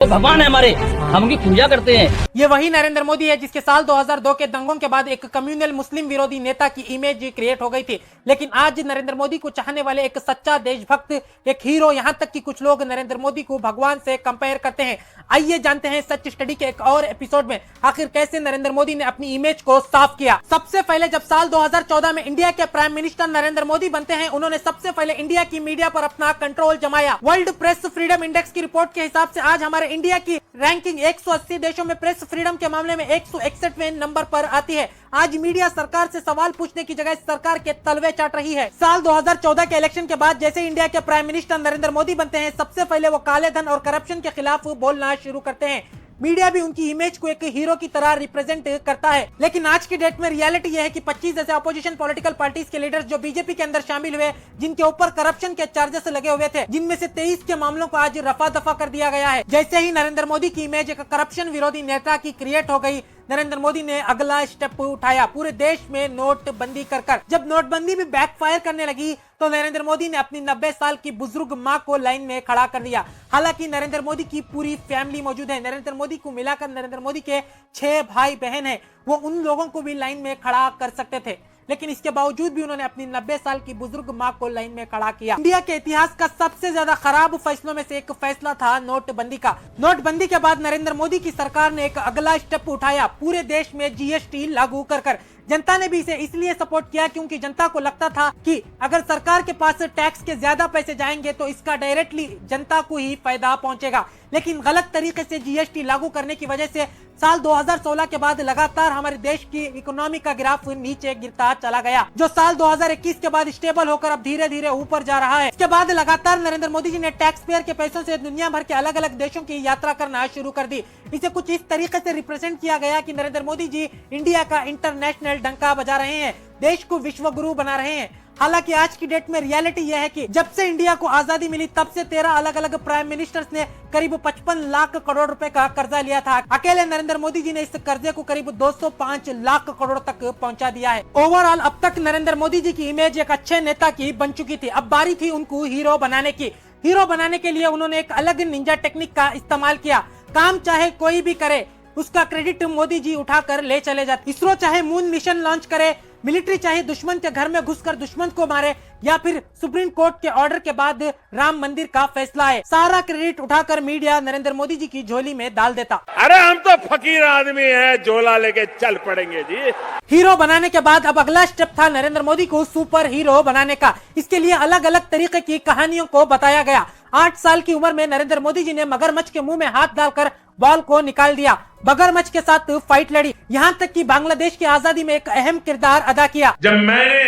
तो भगवान है हमारे, हम उनकी पूजा करते हैं। ये वही नरेंद्र मोदी है जिसके साल 2002 के दंगों के बाद एक कम्युनल मुस्लिम विरोधी नेता की इमेज क्रिएट हो गई थी। लेकिन आज नरेंद्र मोदी को चाहने वाले एक सच्चा देशभक्त, एक हीरो, यहाँ तक कि कुछ लोग नरेंद्र मोदी को भगवान से कंपेयर करते हैं। आइए जानते हैं सच स्टडी के एक और एपिसोड में आखिर कैसे नरेंद्र मोदी ने अपनी इमेज को साफ किया। सबसे पहले जब साल 2014 में इंडिया के प्राइम मिनिस्टर नरेंद्र मोदी बनते हैं, उन्होंने सबसे पहले इंडिया की मीडिया पर अपना कंट्रोल जमाया। वर्ल्ड प्रेस फ्रीडम इंडेक्स की रिपोर्ट के हिसाब से आज हमारे इंडिया की रैंकिंग 180 देशों में प्रेस फ्रीडम के मामले में 161वें नंबर पर आती है। आज मीडिया सरकार से सवाल पूछने की जगह सरकार के तलवे चाट रही है। साल 2014 के इलेक्शन के बाद जैसे इंडिया के प्राइम मिनिस्टर नरेंद्र मोदी बनते हैं, सबसे पहले वो काले धन और करप्शन के खिलाफ बोलना शुरू करते हैं। मीडिया भी उनकी इमेज को एक हीरो की तरह रिप्रेजेंट करता है। लेकिन आज की डेट में रियलिटी यह है कि 25 ऐसे अपोजिशन पॉलिटिकल पार्टीज के लीडर्स जो बीजेपी के अंदर शामिल हुए, जिनके ऊपर करप्शन के चार्जेस लगे हुए थे, जिनमें से 23 के मामलों को आज रफा दफा कर दिया गया है। जैसे ही नरेंद्र मोदी की इमेज एक करप्शन विरोधी नेता की क्रिएट हो गई, नरेंद्र मोदी ने अगला स्टेप उठाया पूरे देश में नोटबंदी कर। जब नोटबंदी भी बैकफायर करने लगी तो नरेंद्र मोदी ने अपनी 90 साल की बुजुर्ग मां को लाइन में खड़ा कर दिया। हालांकि नरेंद्र मोदी की पूरी फैमिली मौजूद है। नरेंद्र मोदी को मिलाकर नरेंद्र मोदी के 6 भाई बहन हैं। वो उन लोगों को भी लाइन में खड़ा कर सकते थे, लेकिन इसके बावजूद भी उन्होंने अपनी 90 साल की बुजुर्ग मां को लाइन में खड़ा किया। इंडिया के इतिहास का सबसे ज्यादा खराब फैसलों में से एक फैसला था नोटबंदी का। नोटबंदी के बाद नरेंद्र मोदी की सरकार ने एक अगला स्टेप उठाया, पूरे देश में जीएसटी लागू कर। जनता ने भी इसे इसलिए सपोर्ट किया क्योंकि जनता को लगता था कि अगर सरकार के पास टैक्स के ज्यादा पैसे जाएंगे तो इसका डायरेक्टली जनता को ही फायदा पहुंचेगा। लेकिन गलत तरीके से जीएसटी लागू करने की वजह से साल 2016 के बाद लगातार हमारे देश की इकोनॉमी का ग्राफ नीचे गिरता चला गया, जो साल 2021 के बाद स्टेबल होकर अब धीरे धीरे ऊपर जा रहा है। इसके बाद लगातार नरेंद्र मोदी जी ने टैक्स पेयर के पैसों से दुनिया भर के अलग अलग देशों की यात्रा करना शुरू कर दी। इसे कुछ इस तरीके से रिप्रेजेंट किया गया कि नरेंद्र मोदी जी इंडिया का इंटरनेशनल डंका बजा रहे हैं, देश को विश्व गुरु बना रहे हैं। हालांकि आज की डेट में रियलिटी यह है कि जब से इंडिया को आजादी मिली तब से 13 अलग अलग प्राइम मिनिस्टर्स ने करीब 55 लाख करोड़ रुपए का कर्जा लिया था। अकेले नरेंद्र मोदी जी ने इस कर्जे को करीब 205 लाख करोड़ तक पहुंचा दिया है। ओवरऑल अब तक नरेंद्र मोदी जी की इमेज एक अच्छे नेता की बन चुकी थी। अब बारी थी उनको हीरो बनाने की। हीरो बनाने के लिए उन्होंने एक अलग निंजा टेक्निक का इस्तेमाल किया। काम चाहे कोई भी करे, उसका क्रेडिट मोदी जी उठाकर ले चले जाते। इसरो चाहे मून मिशन लॉन्च करे, मिलिट्री चाहे दुश्मन के घर में घुसकर दुश्मन को मारे, या फिर सुप्रीम कोर्ट के ऑर्डर के बाद राम मंदिर का फैसला है, सारा क्रेडिट उठाकर मीडिया नरेंद्र मोदी जी की झोली में डाल देता। अरे हम तो फकीर आदमी हैं, झोला लेके चल पड़ेंगे जी। हीरो बनाने के बाद अब अगला स्टेप था नरेंद्र मोदी को सुपर हीरो बनाने का। इसके लिए अलग अलग तरीके की कहानियों को बताया गया। 8 साल की उम्र में नरेंद्र मोदी जी ने मगरमच्छ के मुंह में हाथ डालकर बॉल को निकाल दिया, मगरमच्छ के साथ फाइट लड़ी, यहाँ तक कि बांग्लादेश की आजादी में एक अहम किरदार अदा किया। जब मैंने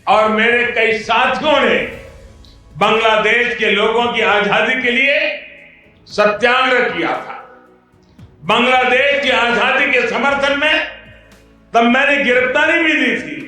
और मेरे कई साथियों ने बांग्लादेश के लोगों की आजादी के लिए सत्याग्रह किया था, बांग्लादेश की आजादी के समर्थन में, तब मैंने गिरफ्तारी भी दी थी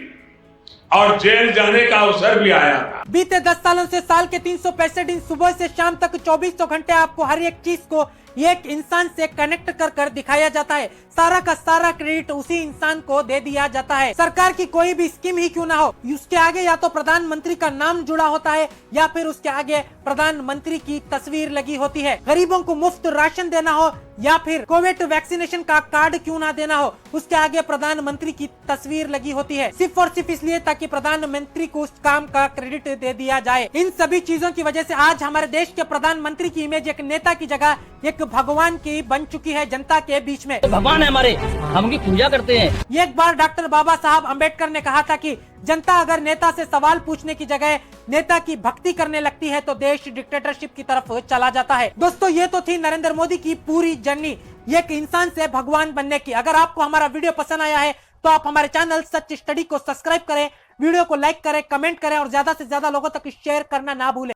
और जेल जाने का अवसर भी आया था। बीते 10 सालों से साल के 365 दिन सुबह से शाम तक 2400 घंटे आपको हर एक चीज को एक इंसान से कनेक्ट कर दिखाया जाता है। सारा का सारा क्रेडिट उसी इंसान को दे दिया जाता है। सरकार की कोई भी स्कीम ही क्यों ना हो, उसके आगे या तो प्रधानमंत्री का नाम जुड़ा होता है या फिर उसके आगे प्रधानमंत्री की तस्वीर लगी होती है। गरीबों को मुफ्त राशन देना हो या फिर कोविड वैक्सीनेशन का कार्ड क्यों ना देना हो, उसके आगे प्रधानमंत्री की तस्वीर लगी होती है, सिर्फ और सिर्फ इसलिए ताकि प्रधानमंत्री को उस काम का क्रेडिट दे दिया जाए। इन सभी चीजों की वजह से आज हमारे देश के प्रधानमंत्री की इमेज एक नेता की जगह एक भगवान की बन चुकी है जनता के बीच में। तो भगवान है हमारे, हम उनकी पूजा करते हैं। एक बार डॉक्टर बाबा साहब अम्बेडकर ने कहा था कि जनता अगर नेता से सवाल पूछने की जगह नेता की भक्ति करने लगती है तो देश डिक्टेटरशिप की तरफ चला जाता है। दोस्तों, ये तो थी नरेंद्र मोदी की पूरी जर्नी, एक इंसान से भगवान बनने की। अगर आपको हमारा वीडियो पसंद आया है तो आप हमारे चैनल सच स्टडी को सब्सक्राइब करें, वीडियो को लाइक करें, कमेंट करें और ज्यादा से ज्यादा लोगों तक शेयर करना ना भूलें।